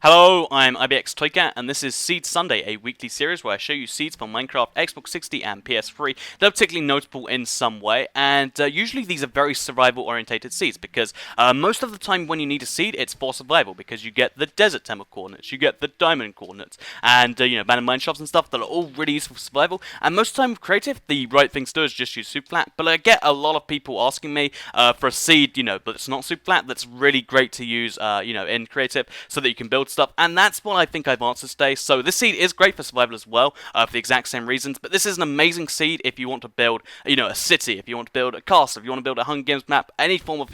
Hello, I'm ibxmanhattan, and this is Seed Sunday, a weekly series where I show you seeds for Minecraft, Xbox 60, and PS3 that are particularly notable in some way, and usually these are very survival-orientated seeds, because most of the time when you need a seed, it's for survival, because you get the desert temple coordinates, you get the diamond coordinates, and, abandoned mine shafts and stuff that are all really useful for survival, and most of the time with creative, the right thing to do is just use super flat, but I get a lot of people asking me for a seed, but it's not super flat, that's really great to use, in creative, so that you can build stuff, and that's what I think I've answered today. So this seed is great for survival as well, for the exact same reasons, but this is an amazing seed if you want to build, a city, if you want to build a castle, if you want to build a Hunger Games map, any form of,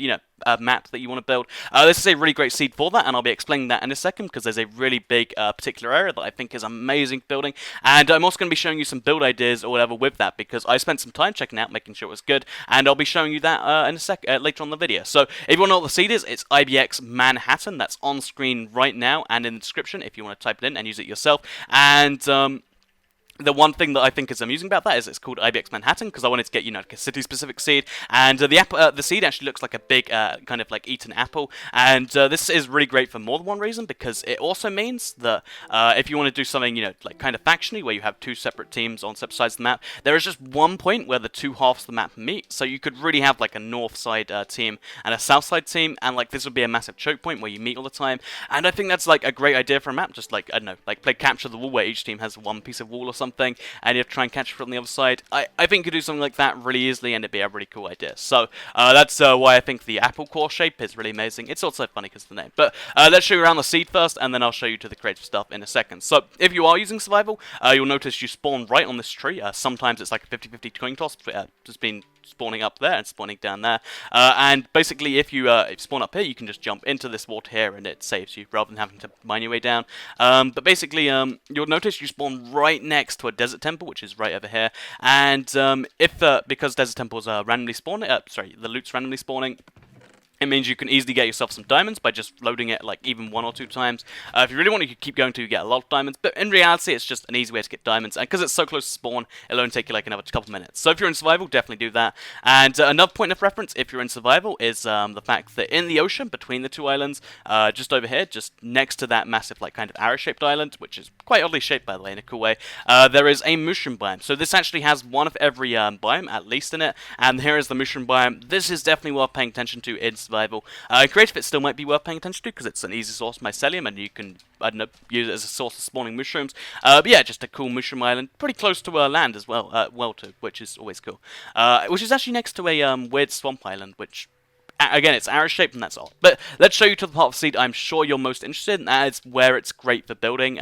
map that you want to build. This is a really great seed for that, and I'll be explaining that in a second, because there's a really big particular area that I think is amazing building, and I'm also going to be showing you some build ideas or whatever with that, because I spent some time checking out, making sure it was good, and I'll be showing you that in a later on in the video. So if you want to know what the seed is, it's ibxmanhattan. That's on screen right now and in the description if you want to type it in and use it yourself. And the one thing that I think is amusing about that is it's called ibxmanhattan, because I wanted to get, like a city-specific seed, and the seed actually looks like a big, kind of like eaten apple, and this is really great for more than one reason, because it also means that if you want to do something, like kind of factionally, where you have two separate teams on separate sides of the map, there is just one point where the two halves of the map meet, so you could really have like a north side team and a south side team, and like this would be a massive choke point where you meet all the time, and I think that's like a great idea for a map, just like, I don't know, like play capture the wall, where each team has one piece of wall or something, and you have to try and catch it from the other side. I think you could do something like that really easily, and it'd be a really cool idea. So that's why I think the apple core shape is really amazing. It's also funny because of the name. But let's show you around the seed first, and then I'll show you to the creative stuff in a second. So if you are using survival, you'll notice you spawn right on this tree. Sometimes it's like a 50-50 coin toss. Just been spawning up there and spawning down there, and basically if you spawn up here, you can just jump into this water here and it saves you rather than having to mine your way down. But basically you'll notice you spawn right next to a desert temple, which is right over here, and because desert temples are randomly spawning, the loot's randomly spawning, it means you can easily get yourself some diamonds by just loading it like even 1 or 2 times. If you really want, you could keep going to get a lot of diamonds, but in reality it's just an easy way to get diamonds, and because it's so close to spawn, it'll only take you like another couple minutes. So if you're in survival, definitely do that. And another point of reference if you're in survival is the fact that in the ocean between the two islands, just over here, just next to that massive like kind of arrow-shaped island, which is quite oddly shaped by the way in a cool way, there is a mushroom biome. So this actually has one of every biome at least in it, and here is the mushroom biome. This is definitely worth paying attention to in survival. Creative it still might be worth paying attention to because it's an easy source of mycelium, and you can, I don't know, use it as a source of spawning mushrooms. But yeah, just a cool mushroom island, pretty close to land as well, which is always cool. Which is actually next to a weird swamp island, which again, it's arrow-shaped, and that's all. But let's show you to the part of the seed I'm sure you're most interested in. That is where it's great for building.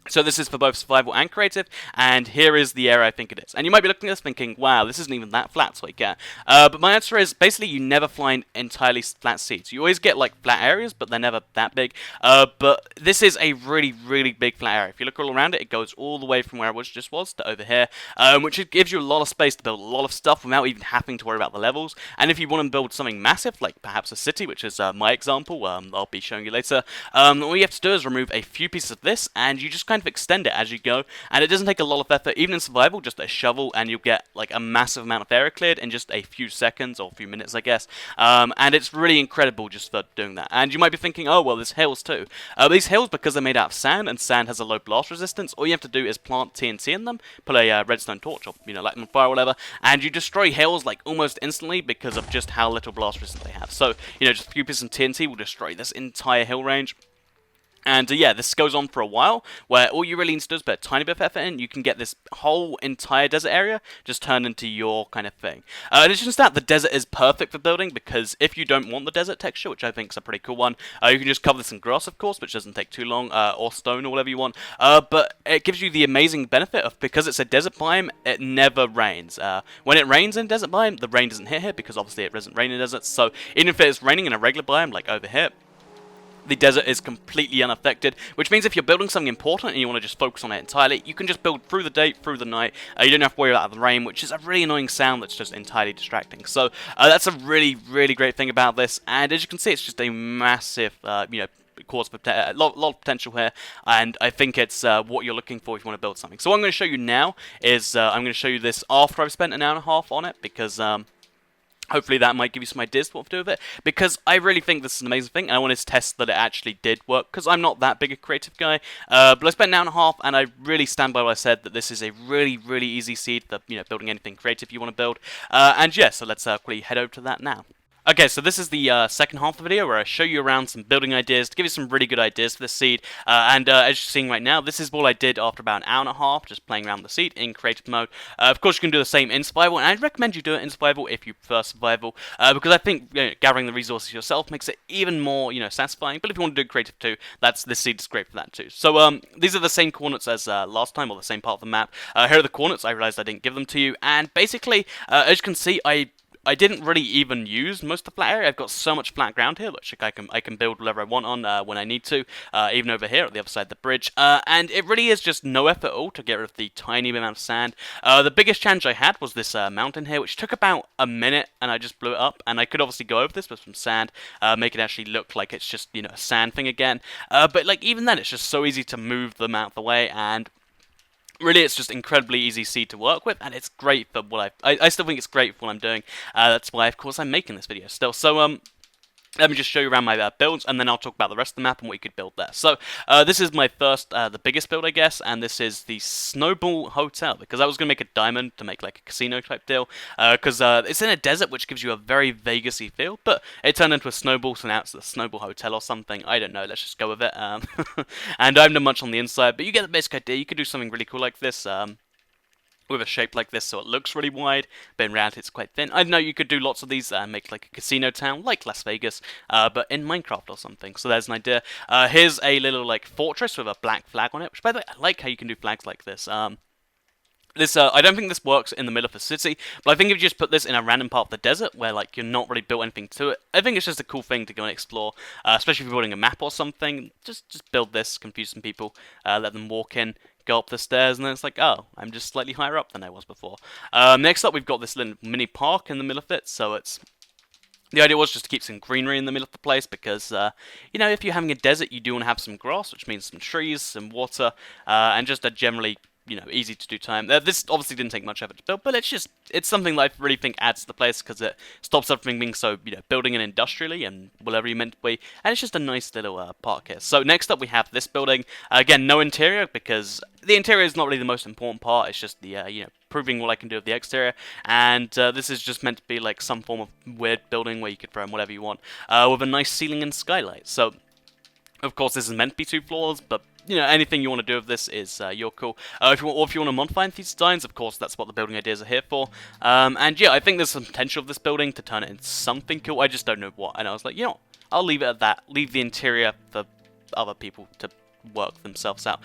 So this is for both survival and creative, and here is the area I think it is. And you might be looking at this thinking, wow, this isn't even that flat, so I get. But my answer is, basically, you never find entirely flat seeds. You always get, like, flat areas, but they're never that big. But this is a really, really big flat area. If you look all around it, it goes all the way from where it just was to over here, which gives you a lot of space to build a lot of stuff without even having to worry about the levels. And if you want to build something massive, like perhaps a city, which is my example, I'll be showing you later, all you have to do is remove a few pieces of this, and you just kind of extend it as you go, and it doesn't take a lot of effort. Even in survival, just a shovel and you'll get like a massive amount of area cleared in just a few seconds or a few minutes, I guess. And it's really incredible just for doing that. And you might be thinking, oh well, there's hills too. These hills, because they're made out of sand, and sand has a low blast resistance, all you have to do is plant TNT in them, put a redstone torch or light them on fire or whatever, and you destroy hills like almost instantly because of just how little blast resistance they have. So just a few pieces of TNT will destroy this entire hill range. And yeah, this goes on for a while, where all you really need to do is put a tiny bit of effort in. You can get this whole entire desert area just turned into your kind of thing. In addition to that, the desert is perfect for building, because if you don't want the desert texture, which I think is a pretty cool one, you can just cover this in grass, of course, which doesn't take too long, or stone or whatever you want. But it gives you the amazing benefit of, because it's a desert biome, it never rains. When it rains in a desert biome, the rain doesn't hit here, because obviously it doesn't rain in deserts. So even if it's raining in a regular biome, like over here, the desert is completely unaffected, which means if you're building something important and you want to just focus on it entirely, you can just build through the day, through the night. You don't have to worry about the rain, which is a really annoying sound that's just entirely distracting. So that's a really, really great thing about this, and as you can see, it's just a massive, cause for a lot of potential here, and I think it's what you're looking for if you want to build something. So what I'm going to show you now is I'm going to show you this after I've spent an hour and a half on it, because Hopefully that might give you some ideas what to do with it, because I really think this is an amazing thing, and I wanted to test that it actually did work, because I'm not that big a creative guy, but I spent an hour and a half, and I really stand by what I said, that this is a really, really easy seed for, building anything creative you want to build, and yeah, so let's quickly head over to that now. Okay, so this is the second half of the video where I show you around some building ideas to give you some really good ideas for the seed. And as you're seeing right now, this is what I did after about an hour and a half, just playing around with the seed in creative mode. Of course, you can do the same in survival, and I'd recommend you do it in survival if you prefer survival, because I think gathering the resources yourself makes it even more, satisfying. But if you want to do creative too, this seed is great for that too. So these are the same coordinates as last time, or the same part of the map. Here are the coordinates. I realized I didn't give them to you, and basically, as you can see, I didn't really even use most of the flat area. I've got so much flat ground here, which I can build whatever I want on when I need to, even over here at the other side of the bridge. And it really is just no effort at all to get rid of the tiny amount of sand. The biggest challenge I had was this mountain here, which took about a minute, and I just blew it up. And I could obviously go over this with some sand, make it actually look like it's just, a sand thing again. But like even then, it's just so easy to move them out of the way, and really, it's just incredibly easy seed to work with, and it's great for what I still think it's great for what I'm doing. That's why, of course, I'm making this video still. So, let me just show you around my builds, and then I'll talk about the rest of the map and what you could build there. So, this is my first, the biggest build, I guess, and this is the Snowball Hotel, because I was going to make a diamond to make, like, a casino-type deal, because it's in a desert, which gives you a very Vegas-y feel, but it turned into a snowball, so now it's the Snowball Hotel or something. I don't know, let's just go with it. And I haven't done much on the inside, but you get the basic idea. You could do something really cool like this, with a shape like this, so it looks really wide, but in reality it's quite thin. I know you could do lots of these and make like a casino town, like Las Vegas, but in Minecraft or something. So there's an idea. Here's a little like fortress with a black flag on it, which by the way, I like how you can do flags like this. I don't think this works in the middle of a city, but I think if you just put this in a random part of the desert where like you're not really built anything to it, I think it's just a cool thing to go and explore, especially if you're building a map or something. Just build this, confuse some people, let them walk in, go up the stairs, and then it's like, oh, I'm just slightly higher up than I was before. Next up, we've got this little mini park in the middle of it, so the idea was just to keep some greenery in the middle of the place because, if you're having a desert, you do want to have some grass, which means some trees, some water, and just a generally easy to do time. This obviously didn't take much effort to build, but it's something that I really think adds to the place because it stops everything being so, building and industrially and whatever you meant to be, and it's just a nice little park here. So next up we have this building. Again, no interior because the interior is not really the most important part. It's just the, proving what I can do with the exterior, and this is just meant to be like some form of weird building where you could throw in whatever you want, with a nice ceiling and skylight. So, of course, this is meant to be 2 floors, but anything you want to do with this is your call. If you want to modify these designs, of course, that's what the building ideas are here for. And yeah, I think there's some potential of this building to turn it into something cool. I just don't know what. And I was like, I'll leave it at that. Leave the interior for other people to work themselves out.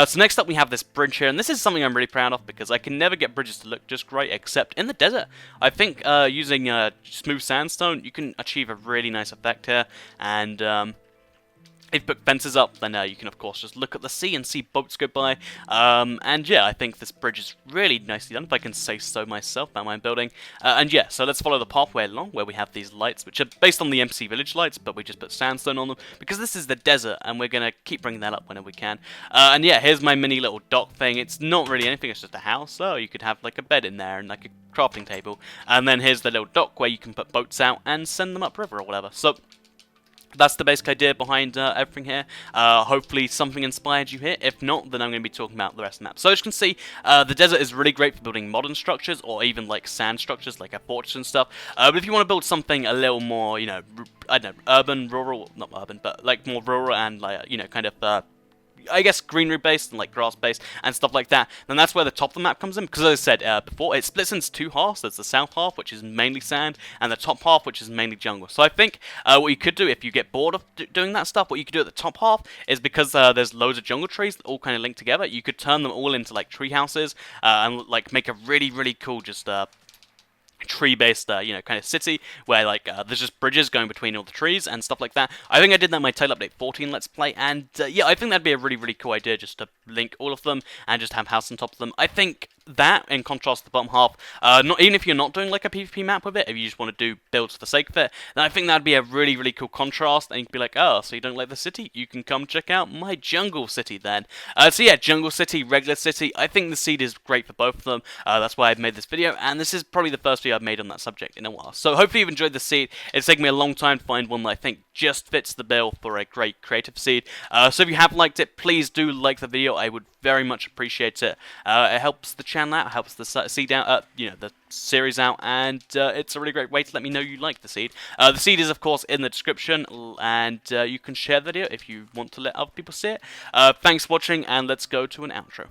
So next up we have this bridge here, and this is something I'm really proud of because I can never get bridges to look just great except in the desert. I think using smooth sandstone, you can achieve a really nice effect here, and if you put fences up, then you can of course just look at the sea and see boats go by. And yeah, I think this bridge is really nicely done, if I can say so myself, about my building. And yeah, so let's follow the pathway along where we have these lights, which are based on the MC Village lights, but we just put sandstone on them because this is the desert, and we're gonna keep bringing that up whenever we can. And yeah, here's my mini little dock thing. It's not really anything; it's just a house. So you could have like a bed in there and like a crafting table. And then here's the little dock where you can put boats out and send them upriver or whatever. So that's the basic idea behind everything here. Hopefully something inspired you here. If not, then I'm going to be talking about the rest of the map. So as you can see, the desert is really great for building modern structures, or even like sand structures, like a fortress and stuff. But if you want to build something a little more, I don't know, urban, rural, not urban, but like more rural and like, kind of I guess greenery based and like grass based and stuff like that, then that's where the top of the map comes in, because as I said before, it splits into 2 halves. There's the south half, which is mainly sand, and the top half, which is mainly jungle. So I think what you could do if you get bored of doing that stuff, what you could do at the top half is, because there's loads of jungle trees that all kind of link together, you could turn them all into like tree houses and like make a really, really cool just tree-based, kind of city where like there's just bridges going between all the trees and stuff like that. I think I did that in my Tail Update 14 Let's Play, and yeah, I think that'd be a really, really cool idea, just to link all of them and just have house on top of them. I think that in contrast to the bottom half, not even if you're not doing like a PvP map with it, if you just want to do builds for the sake of it, then I think that'd be a really, really cool contrast, and you can be like, oh, so you don't like the city? You can come check out my jungle city then. So yeah, jungle city, regular city, I think the seed is great for both of them. That's why I've made this video, and this is probably the first video I've made on that subject in a while. So hopefully you've enjoyed the seed. It's taken me a long time to find one that I think just fits the bill for a great creative seed. So if you have liked it, please do like the video. I would very much appreciate it. It helps the channel out, helps the seed out, the series out, and it's a really great way to let me know you like the seed. The seed is of course in the description, and you can share the video if you want to let other people see it. Thanks for watching, and let's go to an outro.